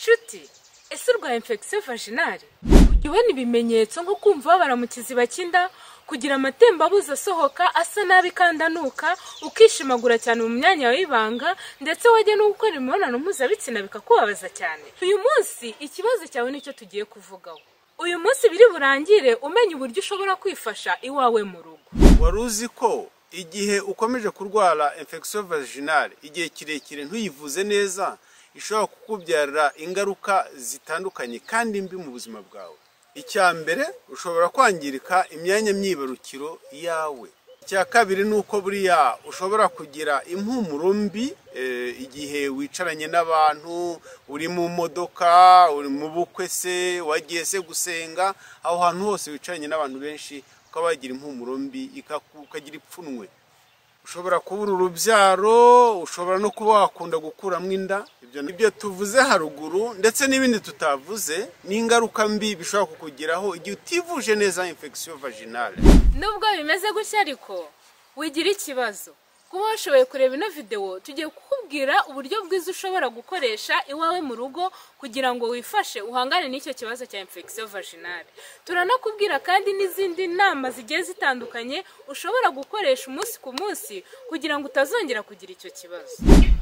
Nshuti, ese urwaye infection vaginale? Ujya ubona ibimenyetso nko kumva babara mu kiziba cy'inda, kugira amatembabuzi asohoka asa nabi kandi anuka, ukishimagura cyane mu myanya yawe y'ibanga, ndetse wajya no gukora imibonano mpuzabitsina bikakubabaza cyane. Uyu munsi ikibazo cyawe nicyo tugiye kuvugaho. Uyu munsi biri burangire umenya uburyo ushobora kwifasha iwawe mu rugo. Wari uzi ko igihe ukomeje kurwara infection vaginale igihe kirekire ntuyivuze neza ishobora kukubyarira ingaruka zitandukanye kandi mbi mu buzima bwawe? Icya mbere, ushobora kwangirika imyanya myibarukiro yawe. Icya kabiri nuko buriya ushobora kugira impumuro mbi igihe wicaranye n'abantu, uri mu modoka, uri mu bukwe se, wagiye se gusenga, aho hantu hose wicaranye n'abantu benshi ukabagira impumuro mbi, ukagira ipfunwe. Ushobora kubura urubyaro, ushobora no kuba wakunda gukuramo inda. Ibyo tuvuze haruguru ndetse n'ibindi tutavuze ni ingaruka mbi bishobora kukugiraho igihe utivuje neza infection vaginale. Nubwo bimeze gutya ariko wigira ikibazo. Kuba washoboye kureba ino video, tugiye kukubwira uburyo bwiza ushobora gukoresha iwawe mu rugo kugira ngo wifashe uhangane n'icyo kibazo cya infection vaginale. Turanakubwira kandi n'izindi nama zigiye zitandukanye ushobora gukoresha umunsi ku munsi kugira ngo utazongera kugira icyo kibazo.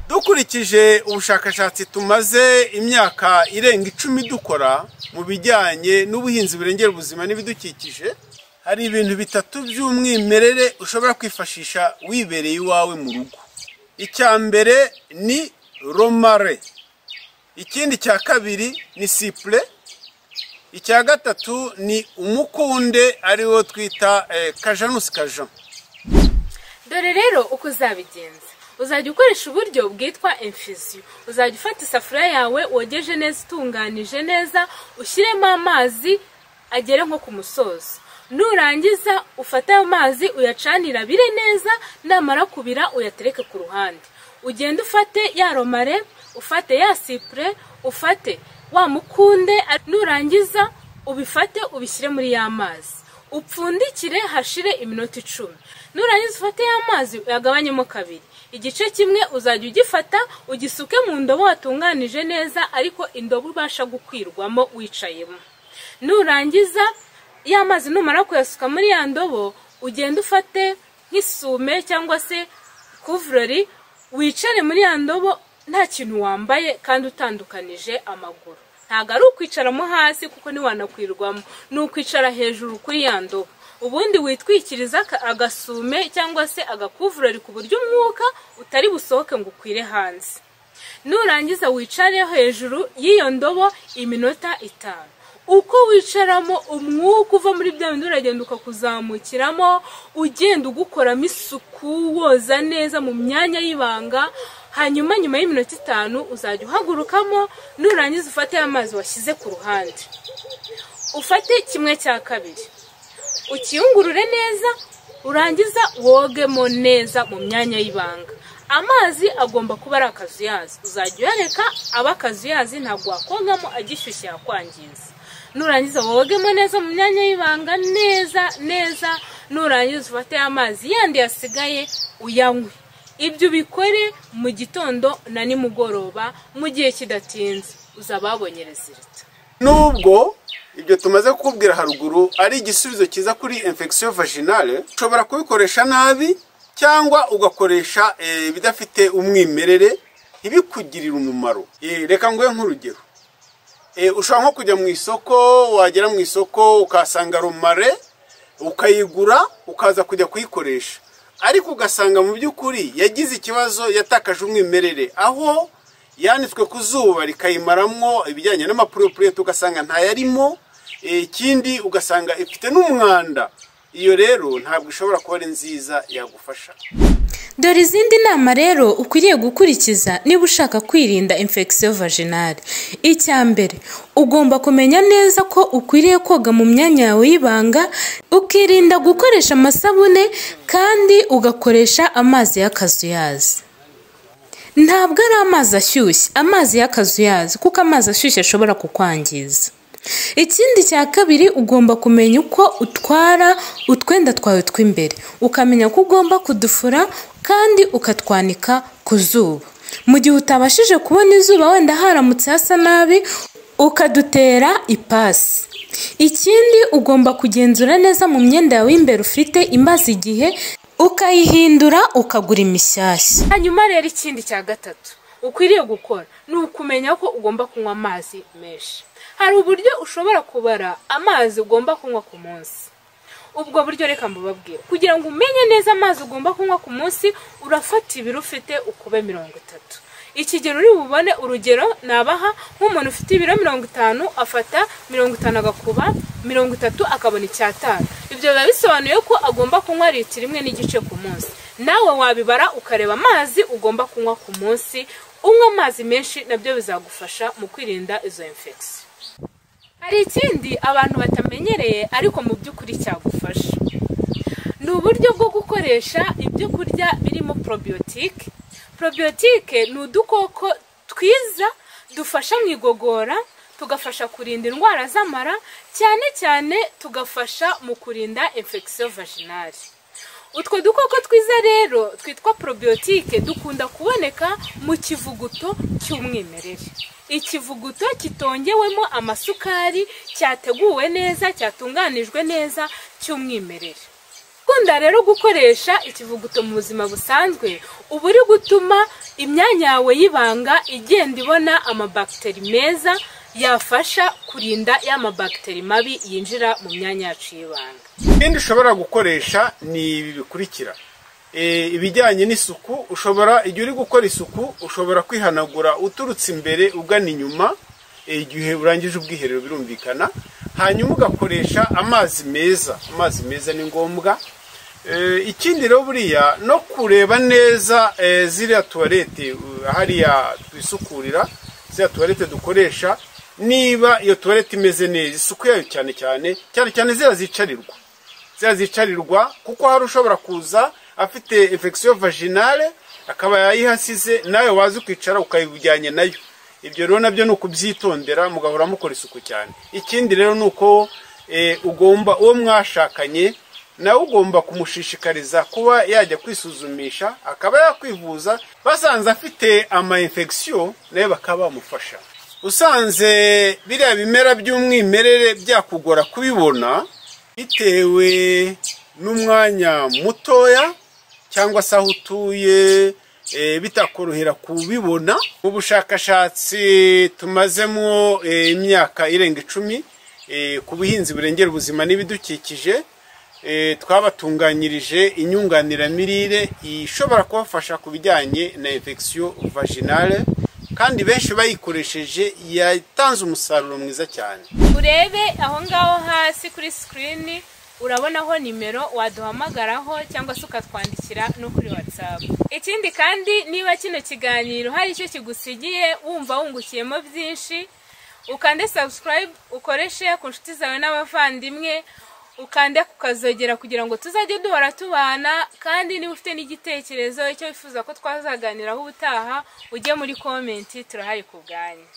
Dukurikije ubushakashatsi tumaze imyaka irenga 10 dukora mu bijyanye n'ubuhinzi burengera ubuzima n'ibidukikije, hari ibintu bitatu by'umwimerere ushobora kwifashisha wibereye iwawe mu rugo. Icya mbere ni romare, ikindi cya kabiri ni cyprès, icya gatatu ni umukunde ariwo twita Cajanus cajan. Dore rero uko uzabigenza. Uzajya ukoresha uburyo bwitwa infusion. Uzajya ufata isafuriya yawe wogeje neza, itunganije neza, ushyiremo amazi agere nko ku musozo. Nurangiza ufate ayo mazi uyacanira bire neza, namara kubira uyatereke ku ruhande. Ugenda ufate ya romare, ufate ya cyprès, ufate wa mukunde, nurangiza ubifate ubishyire muri ya mazi. Upfundikire hashire iminota 10. Nurangiza ufate ya mazi uyagabanyemo kabiri. Igice kimwe uzajya ugifata ugisuke mu ndobo watunganije neza, ariko indobo ubasha gukwirwamo wicayemo. Nurangiza ya mazi numara kuyasuka muri ya ndobo, ugenda ufate nk'isume cyangwa se kuvureri, wicare muri ya ndobo nta kintu wambaye kandi utandukanije amaguru. Ntago ari ukwicaramo hasi kuko ni wanakwirwamo, ni ukwicara hejuru kuri ya ndobo. Ubundi witwikiriza agasume cyangwa se agakuvureri ku buryo umwuka utari busohoke ngo ukwire hanze. Nurangiza wicare hejuru y'iyo ndobo iminota 5. Uko wicaramo umwuka uva muri bya bindi uragenda ukakuzamukiramo, ugenda ugukoramo isuku, woza neza mu myanya y'ibanga. Hanyuma nyuma y'iminota 5 uzajya uhagurukamo, nurangiza ufate amazi washyize ku ruhande. Ufate kimwe cya kabiri, ukiyungurure neza, urangiza wogemo neza mu myanya y'ibanga. Amazi agomba kuba ari akazuyazi. Uzajya uyareka aba akazuyazi, ntabwo wakongamo agishyushye yakwangiza. Nurangiza wogemo neza mu myanya y'ibanga neza, nurangiza ufate amazi yandi yasigaye uyanywe. Ibyo bikore mu gitondo na nimugoroba, mu gihe kidatinze uzaba wabonye resultat. Nubwo ibyo tumaze kukubwira haruguru ari igisubizo cyiza kuri infection vaginale, ushobora kubikoresha nabi cyangwa ugakoresha bidafite umwimerere ntibikugirire umumaro. Reka nguhe nk'urugero. Ushobora nko kujya mu isoko, wagera mu isoko ukasanga romare, ukayigura ukaza kujya kuyikoresha, ariko ugasanga mu by'ukuri yagize ikibazo, yatakaje umwimerere, aho yanitswe ku zuba rikayimaramwo ibijyanye n'amapropuriyete ugasanga ntayarimo, ikindi ugasanga ifite n'umwanda. Iyo rero ntabwo ishobora kuba ari nziza yagufasha. Dore izindi nama rero ukwiriye gukurikiza niba ushaka kwirinda infection vaginale. Icya mbere, ugomba kumenya neza ko ukwiriye koga mu myanya yawe y'ibanga, ukirinda gukoresha amasabune kandi ugakoresha amazi y'akazuyazi. Ntabwo ari amazi ashyushye, amazi y'akazuyazi, kuko amazi ashyushye ashobora kukwangiza. Ikindi cya kabiri, ugomba kumenya uko utwara utwenda twawe tw'imbere, ukamenya ko ugomba kudufura kandi ukatwanika ku zuba. mu gihe utabashije kubona izuba wenda haramutse hasa nabi ukadutera ipasi. Ikindi ugomba kugenzura neza mu myenda yawe y'imbere ufite imaze igihe ukayihindura ukagura imishyashya. Hanyuma rero ikindi cya gatatu ukwiriye gukora ni ukumenya ko ugomba kunywa amazi menshi. Hari uburyo ushobora kubara amazi ugomba kunywa ku munsi. Ubwo buryo reka mbabwire, kugira ngo umenye neza amazi ugomba kunywa ku munsi urafata ibiro ufite ukube 30. Ikigero uri bubone urugero nabaha, nk'umuntu ufite ibiro 50 afata 50 agakuba 30 akabona 5. Ibyo biba bisobanuye ko agomba kunywa litiro 1.5 ku munsi. Nawe wabibara ukareba amazi ugomba kunywa ku munsi. Unywa amazi menshi nabyo bizagufasha mu kwirinda izo infection. Hari ikindi abantu batamenyereye ariko mu by'ukuri cyagufasha, ni uburyo bwo gukoresha ibyo kurya birimo probiotique. Probiotique ni udukoko twiza dufasha mu igogora, tugafasha kurinda indwara z'amara, cyane cyane tugafasha mu kurinda infection vaginale. Utwo dukoko twiza rero twitwa probiotique dukunda kuboneka mu kivuguto cy'umwimerere. Ikivuguto kitongewemo amasukari, cyateguwe neza, cyatunganijwe neza, cy'umwimerere. Kunda rero gukoresha ikivuguto mu buzima busanzwe uba uri gutuma imyanya yawe y'ibanga igenda ibona amabakteri meza yafasha kurinda ya mabakteri mabi yinjira mu myanya yacu y'ibanga. Ikindi ushobora gukoresha ni ibi bikurikira. Ibijyanye n'isuku, ushobora igihe uri gukora isuku ushobora kwihanagura uturutse imbere ugana inyuma igihe urangije ubwiherero birumvikana, hanyuma ugakoresha amazi meza. Amazi meza ni ngombwa. Ikindi rero buriya no kureba neza ziriya toilette hariya twisukurira, ziriya toilette dukoresha, niba iyo toilette imeze neza, isuku yayo cyane zicarirwa kuko hari ushobora kuza afite infection vaginale akaba yayihasize, nawe wazi kwicara ukayibujyanye nayo. Ibyo rero nabyo ni ukubyitondera, mugahora mukora isuku cyane. Ikindi rero ni uko ugomba uwo mwashakanye nawe ugomba kumushishikariza kuba yajya kwisuzumisha, akaba yakwivuza. Basanze afite ama infection nawe bakaba bamufasha. Usanze biriya bimera by'umwimerere byakugora kubibona bitewe n'umwanya mutoya cyangwa se aho utuye bitakorohera kubibona. Mu bushakashatsi tumazemo imyaka irenga 10 ku buhinzi burengera ubuzima n'ibidukikije, twabatunganyirije inyunganiramirire ishobora kubafasha ku bijyanye na infection vaginale, kandi benshi bayikoresheje yatanze umusaruro mwiza cyane. Urebe aho ngaho hasi kuri screen urabonaho nimero waduhamagaraho cyangwa se ukatwandikira no kuri WhatsApp. Ikindi kandi niba kino kiganiro hari icyo kigusigiye wumva wungukiyemo byinshi, ukande subscribe, ukoreshe ku nshuti zawe n'abavandimwe, ukande kukazogera kugira ngo tuzajye duhora tubana. Kandi niba ufite n'igitekerezo icyo wifuza ko twazaganiraho ubutaha ujye muri comment, turahari ku bwanyu.